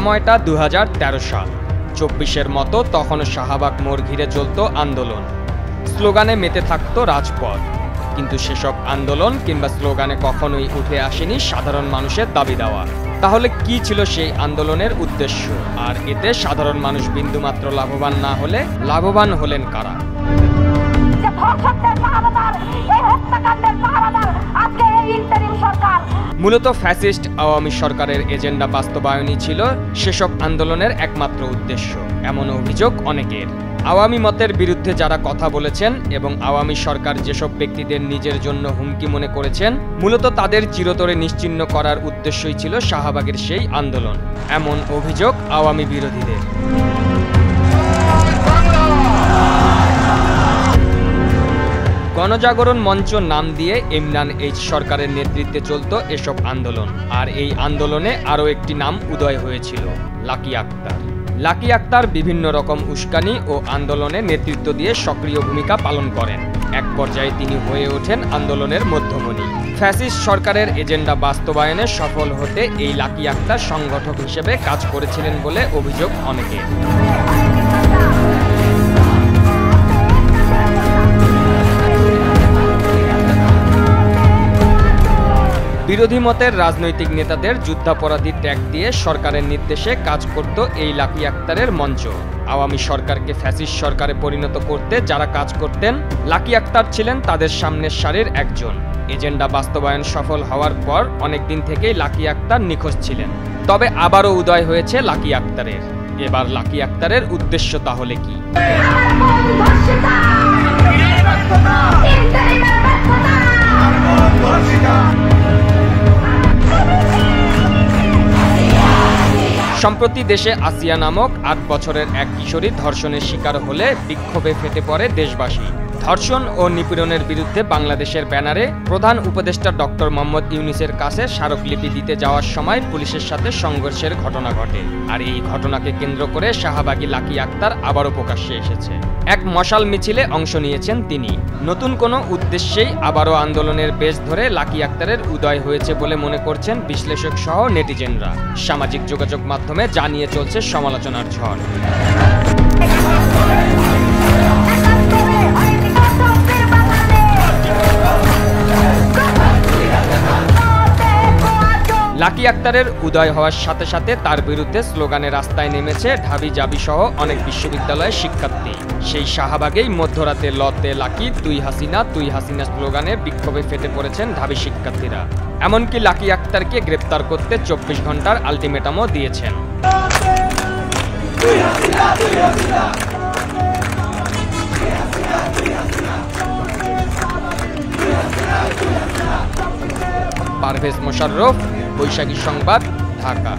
সময়টা ২০১৩ সাল। ২৪-এর মতো তখনও শাহবাগ মোড় ঘিরে চলত আন্দোলন। স্লোগানে মেতে থাকত রাজপথ, কিন্তু সেসব আন্দোলন কিংবা স্লোগানে কখনোই উঠে আসেনি সাধারণ মানুষের দাবি দেওয়া। তাহলে কি ছিল সেই আন্দোলনের উদ্দেশ্য, আর এতে সাধারণ মানুষ বিন্দুমাত্র লাভবান না হলে লাভবান হলেন কারা? মূলত ফ্যাসিস্ট আওয়ামী সরকারের এজেন্ডা বাস্তবায়নই ছিল সেসব আন্দোলনের একমাত্র উদ্দেশ্য, এমন অভিযোগ অনেকের। আওয়ামী মতের বিরুদ্ধে যারা কথা বলেছেন এবং আওয়ামী সরকার যেসব ব্যক্তিদের নিজের জন্য হুমকি মনে করেছেন, মূলত তাদের চিরতরে নিশ্চিহ্ন করার উদ্দেশ্যই ছিল শাহবাগের সেই আন্দোলন, এমন অভিযোগ আওয়ামী বিরোধীদের। গণজাগরণ মঞ্চ নাম দিয়ে ইমরান এইচ সরকারের নেতৃত্বে চলত এসব আন্দোলন। আর এই আন্দোলনে আরও একটি নাম উদয় হয়েছিল, লাকি আক্তার। লাকি আক্তার বিভিন্ন রকম উস্কানি ও আন্দোলনে নেতৃত্ব দিয়ে সক্রিয় ভূমিকা পালন করেন। এক পর্যায়ে তিনি হয়ে ওঠেন আন্দোলনের মধ্যমণি। ফ্যাসিস্ট সরকারের এজেন্ডা বাস্তবায়নে সফল হতে এই লাকি আক্তার সংগঠক হিসেবে কাজ করেছিলেন বলে অভিযোগ অনেকের। বিরোধী মতের রাজনৈতিক নেতাদের যুদ্ধাপরাধী ট্যাগ দিয়ে সরকারের নির্দেশে কাজ করত এই লাকি আক্তারের মঞ্চ। আওয়ামী সরকারকে ফ্যাসিস্ট সরকারে পরিণত করতে যারা কাজ করতেন, লাকি আক্তার ছিলেন তাদের সামনের সারির একজন। এজেন্ডা বাস্তবায়ন সফল হওয়ার পর অনেকদিন থেকেই লাকি আক্তার নিখোঁজ ছিলেন। তবে আবারও উদয় হয়েছে লাকি আক্তারের। এবার লাকি আক্তারের উদ্দেশ্য তাহলে কি? সম্প্রতি দেশে আসিয়া নামক ৮ বছরের এক কিশোরী ধর্ষণের শিকার হলে বিক্ষোভে ফেটে পড়ে দেশবাসী। ধর্ষণ ও নিপীড়নের বিরুদ্ধে বাংলাদেশের ব্যানারে প্রধান উপদেষ্টা ডক্টর মোহাম্মদ ইউনূসের কাছে স্মারকলিপি দিতে যাওয়ার সময় পুলিশের সাথে সংঘর্ষের ঘটনা ঘটে। আর এই ঘটনাকে কেন্দ্র করে শাহবাগী লাকি আক্তার আবারও প্রকাশ্যে এসেছে। এক মশাল মিছিলে অংশ নিয়েছেন তিনি। নতুন কোনো উদ্দেশ্যেই আবারও আন্দোলনের বেশ ধরে লাকি আক্তারের উদয় হয়েছে বলে মনে করছেন বিশ্লেষক সহ নেটিজেনরা। সামাজিক যোগাযোগ মাধ্যমে জানিয়ে চলছে সমালোচনার ঝড়। লাকি আক্তারের উদয় হওয়ার সাথে সাথে তার বিরুদ্ধে স্লোগানে রাস্তায় নেমেছে ঢাবি জাবি সহ অনেক বিশ্ববিদ্যালয়ের শিক্ষার্থী। সেই শাহবাগেই মধ্যরাতে লতে লাকি তুই হাসিনা স্লোগানে বিক্ষোভে ফেটে পড়েছেন ঢাবি শিক্ষার্থীরা। এমনকি লাকি আক্তারকে গ্রেপ্তার করতে ২৪ ঘন্টার আলটিমেটামও দিয়েছেন। পারভেজ মোশাররফ, বৈশাখী সংবাদ, ঢাকা।